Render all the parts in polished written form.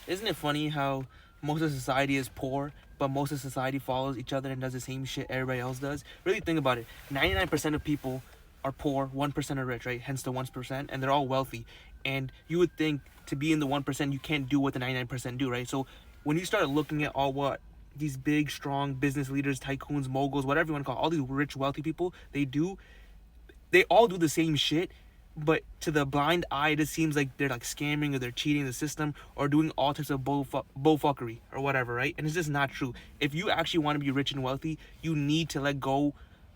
Isn't it funny how most of society is poor, but most of society follows each other and does the same shit everybody else does? Really think about it. 99% of people are poor, 1% are rich, right? Hence the 1%, and they're all wealthy. And you would think to be in the 1%, you can't do what the 99% do, right? So when you start looking at all what these big, strong business leaders, tycoons, moguls, whatever you want to call it, all these rich, wealthy people, they all do the same shit, but to the blind eye, it just seems like they're like scamming or they're cheating the system or doing all types of bullfuckery or whatever, right? And it's just not true. If you actually want to be rich and wealthy, you need to let go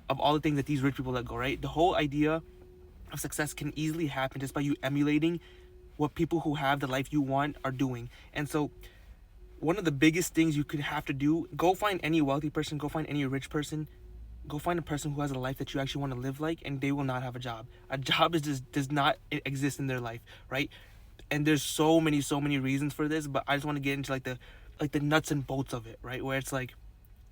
of all the things that these rich people let go, right? The whole idea of success can easily happen just by you emulating what people who have the life you want are doing. And so one of the biggest things you could have to do, go find any wealthy person, go find any rich person, go find a person who has a life that you actually want to live like, and they will not have a job. A job is just does not exist in their life, right? And there's so many reasons for this, but I just want to get into like the nuts and bolts of it, right? Where it's like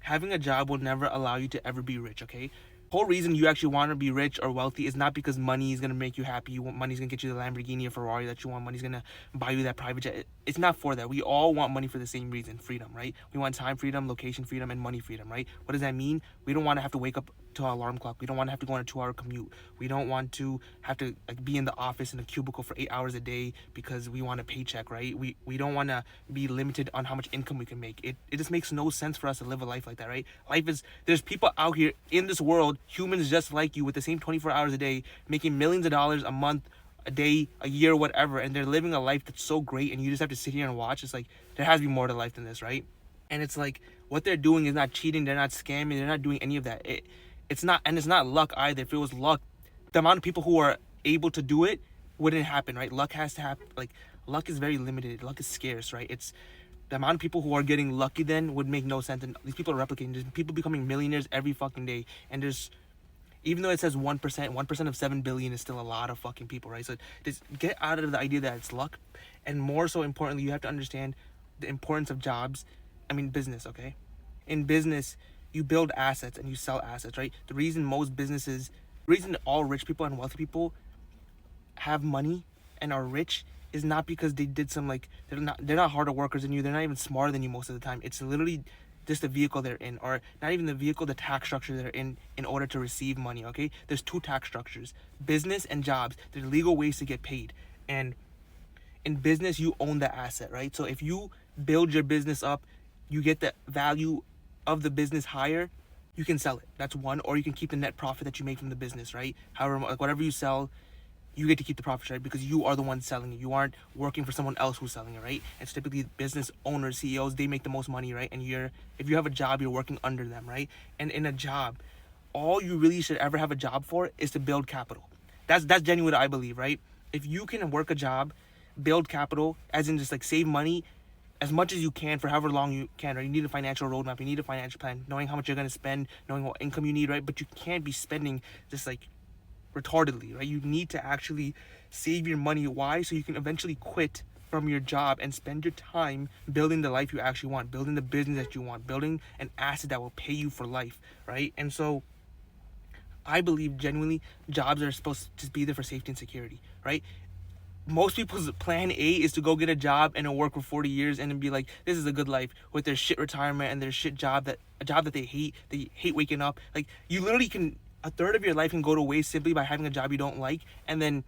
having a job will never allow you to ever be rich, okay? Whole reason you actually want to be rich or wealthy is not because money is gonna make you happy. You want money's gonna get you the Lamborghini or Ferrari that you want. Money's gonna buy you that private jet. It's not for that. We all want money for the same reason: freedom, right? We want time freedom, location freedom, and money freedom, right? What does that mean? We don't want to have to wake up to our alarm clock. We don't want to have to go on a 2-hour commute. We don't want to have to like be in the office in a cubicle for 8 hours a day because we want a paycheck, right? We don't want to be limited on how much income we can make. It just makes no sense for us to live a life like that, right? Life is There's people out here in this world, humans just like you, with the same 24 hours a day, making millions of dollars a month, a day, a year, whatever, and they're living a life that's so great, and you just have to sit here and watch. It's like there has to be more to life than this, right? And it's like what they're doing is not cheating, they're not scamming, they're not doing any of that. It's not, and it's not luck either. If it was luck, the amount of people who are able to do it wouldn't happen, right? Luck has to happen. Like luck is very limited. Luck is scarce, right? It's the amount of people who are getting lucky then would make no sense. And these people are replicating. There's people becoming millionaires every fucking day, and there's even though it says 1% of 7 billion is still a lot of fucking people, right? So just get out of the idea that it's luck, and more so importantly, you have to understand the importance of jobs. I mean, business, okay? In business, you build assets and you sell assets, right? The reason all rich people and wealthy people have money and are rich is not because they did some like they're not harder workers than you. They're not even smarter than you most of the time. It's literally just the vehicle they're in, or not even the vehicle, the tax structure they're in order to receive money. Okay, there's two tax structures: business and jobs. There's legal ways to get paid, and in business you own the asset, right? So if you build your business up, you get the value of the business higher, you can sell it. That's one. Or you can keep the net profit that you make from the business, right? However, like whatever you sell, you get to keep the profits, right? Because you are the one selling it. You aren't working for someone else who's selling it, right? It's typically business owners, CEOs, they make the most money, right? And if you have a job, you're working under them, right? And in a job, all you really should ever have a job for is to build capital. That's genuine, I believe, right? If you can work a job, build capital, as in just like save money as much as you can for however long you can, right? You need a financial roadmap, you need a financial plan, knowing how much you're gonna spend, knowing what income you need, right? But you can't be spending just like retardedly, right? You need to actually save your money. Why? So you can eventually quit from your job and spend your time building the life you actually want, building the business that you want, building an asset that will pay you for life, right? And so I believe genuinely jobs are supposed to just be there for safety and security, right? Most people's plan A is to go get a job and work for 40 years and then be like, this is a good life, with their shit retirement and their shit job, that a job that they hate. They hate waking up. Like you literally can, a third of your life can go to waste simply by having a job you don't like and then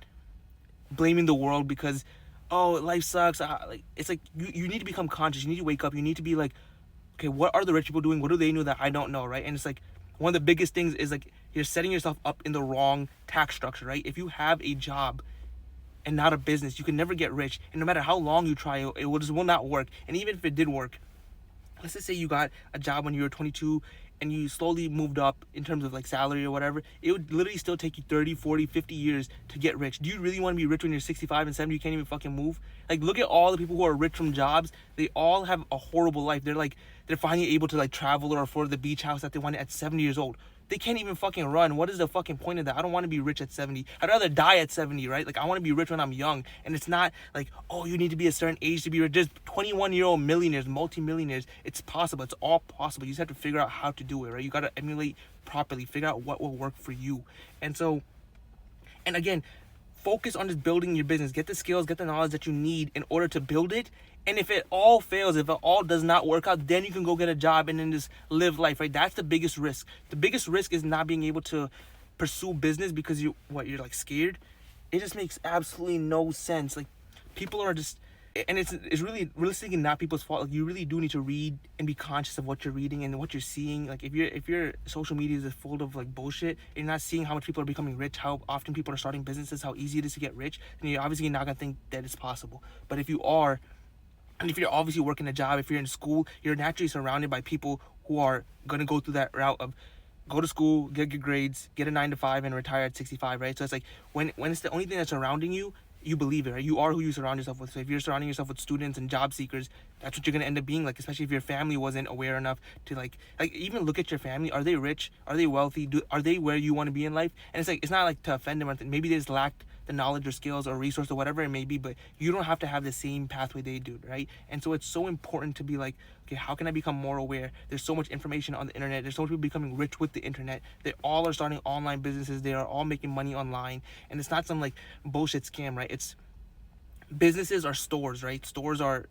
blaming the world because, oh, life sucks. Like it's like you need to become conscious. You need to wake up. You need to be like, okay, what are the rich people doing? What do they know that I don't know, right? And it's like one of the biggest things is like you're setting yourself up in the wrong tax structure, right? If you have a job and not a business, you can never get rich. And no matter how long you try, will not work. And even if it did work, let's just say you got a job when you were 22 and you slowly moved up in terms of like salary or whatever, it would literally still take you 30, 40, 50 years to get rich. Do you really want to be rich when you're 65 and 70? You can't even fucking move. Like look at all the people who are rich from jobs. They all have a horrible life. They're finally able to like travel or afford the beach house that they wanted at 70 years old. They can't even fucking run. What is the fucking point of that? I don't want to be rich at 70. I'd rather die at 70, right? Like I want to be rich when I'm young. And it's not like, oh, you need to be a certain age to be rich. There's 21-year-old millionaires, multi-millionaires. It's possible. It's all possible. You just have to figure out how to do it, right? You got to emulate properly. Figure out what will work for you. And so, and again, focus on just building your business. Get the skills, get the knowledge that you need in order to build it. And if it all fails, if it all does not work out, then you can go get a job and then just live life, right? That's the biggest risk. The biggest risk is not being able to pursue business because you're like scared. It just makes absolutely no sense. Like, people are just, and it's really realistically not people's fault. Like, you really do need to read and be conscious of what you're reading and what you're seeing. Like, if your social media is full of like bullshit, and you're not seeing how much people are becoming rich, how often people are starting businesses, how easy it is to get rich, then you're obviously not gonna think that it's possible. But if you are, and if you're obviously working a job, if you're in school, you're naturally surrounded by people who are gonna go through that route of go to school, get good grades, get a 9 to 5, and retire at 65, right? So it's like when it's the only thing that's surrounding you, you believe it, right? You are who you surround yourself with. So if you're surrounding yourself with students and job seekers, that's what you're gonna end up being like. Especially if your family wasn't aware enough to like even look at your family. Are they rich? Are they wealthy? Are they where you want to be in life? And it's like, it's not like to offend them or anything. Maybe they just lacked the knowledge or skills or resource or whatever it may be, but you don't have to have the same pathway they do, right? And so it's so important to be like, okay, how can I become more aware? There's so much information on the internet. There's so many people becoming rich with the internet. They all are starting online businesses. They are all making money online, and it's not some like bullshit scam, right? It's businesses are stores, right? Stores aren't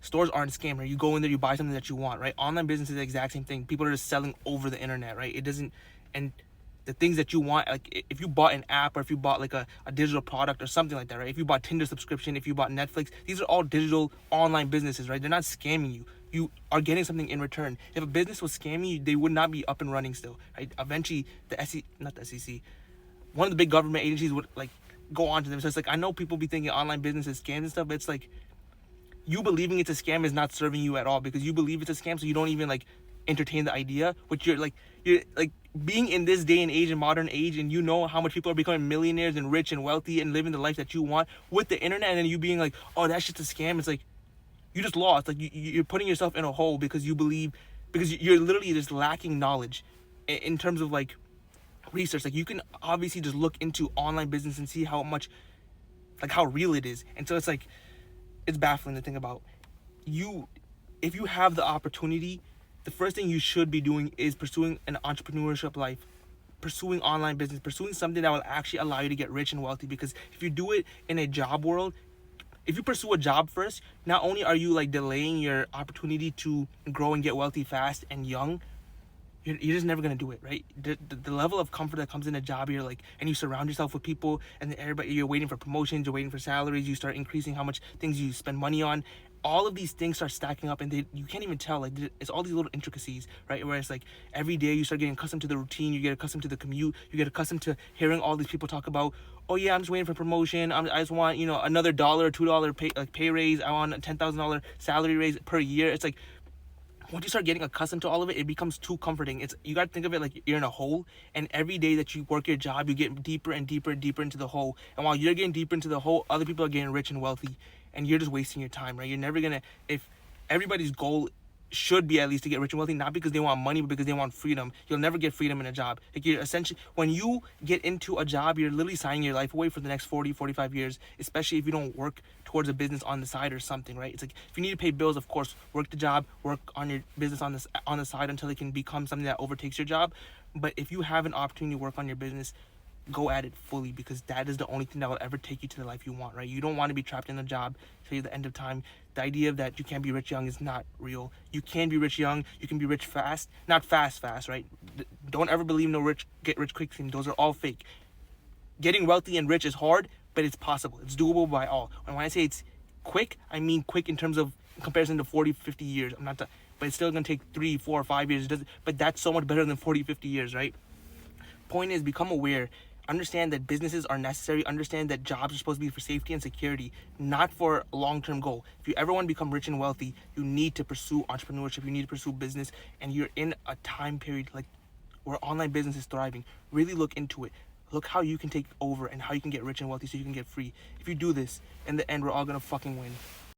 a scam, right? You go in there, you buy something that you want, right? Online business is the exact same thing. People are just selling over the internet, right? It doesn't, and the things that you want, like if you bought an app or if you bought like a digital product or something like that, right? If you bought Tinder subscription, if you bought Netflix, these are all digital online businesses, right? They're not scamming you. You are getting something in return. If a business was scamming you, they would not be up and running still, right? Eventually, not the SEC, one of the big government agencies would like go on to them. So it's like, I know people be thinking online business is scams and stuff, but it's like, you believing it's a scam is not serving you at all, because you believe it's a scam, so you don't even like entertain the idea, which you're like being in this day and age, in modern age, and you know how much people are becoming millionaires and rich and wealthy and living the life that you want with the internet, and then you being like, oh, that's just a scam. It's like, you just lost. Like, you're putting yourself in a hole because you believe, because you're literally just lacking knowledge in terms of like research. Like, you can obviously just look into online business and see how much, like, how real it is. And so it's like, it's baffling to think about. If you have the opportunity, the first thing you should be doing is pursuing an entrepreneurship life, pursuing online business, pursuing something that will actually allow you to get rich and wealthy. Because if you do it in a job world, if you pursue a job first, not only are you like delaying your opportunity to grow and get wealthy fast and young, you're just never gonna do it, right? The level of comfort that comes in a job, you're like, and you surround yourself with people, and then everybody, you're waiting for promotions, you're waiting for salaries, you start increasing how much things you spend money on. All of these things start stacking up, and you can't even tell. Like, it's all these little intricacies, right? Where it's like every day you start getting accustomed to the routine, you get accustomed to the commute, you get accustomed to hearing all these people talk about, oh yeah, I'm just waiting for promotion. I just want, another $1 or $2 pay raise. I want a $10,000 salary raise per year. It's like, once you start getting accustomed to all of it, it becomes too comforting. You got to think of it like you're in a hole, and every day that you work your job, you get deeper and deeper and deeper into the hole. And while you're getting deeper into the hole, other people are getting rich and wealthy, and you're just wasting your time, right? You're never gonna, if everybody's goal should be at least to get rich and wealthy, not because they want money, but because they want freedom. You'll never get freedom in a job. Like, you're essentially, when you get into a job, you're literally signing your life away for the next 40, 45 years, especially if you don't work towards a business on the side or something, right? It's like, if you need to pay bills, of course, work the job, work on your business on the side until it can become something that overtakes your job. But if you have an opportunity to work on your business, go at it fully, because that is the only thing that will ever take you to the life you want, right? You don't want to be trapped in a job till the end of time. The idea of that you can't be rich young is not real. You can be rich young, you can be rich fast, not fast, right? Don't ever believe no get rich quick scheme. Those are all fake. Getting wealthy and rich is hard, but it's possible. It's doable by all. And when I say it's quick, I mean quick in terms of in comparison to 40, 50 years. But it's still going to take 3, 4, 5 years. But that's so much better than 40, 50 years, right? Point is, become aware. Understand that businesses are necessary. Understand that jobs are supposed to be for safety and security, not for a long-term goal. If you ever want to become rich and wealthy, you need to pursue entrepreneurship. You need to pursue business. And you're in a time period like where online business is thriving. Really look into it. Look how you can take over and how you can get rich and wealthy so you can get free. If you do this, in the end, we're all going to fucking win.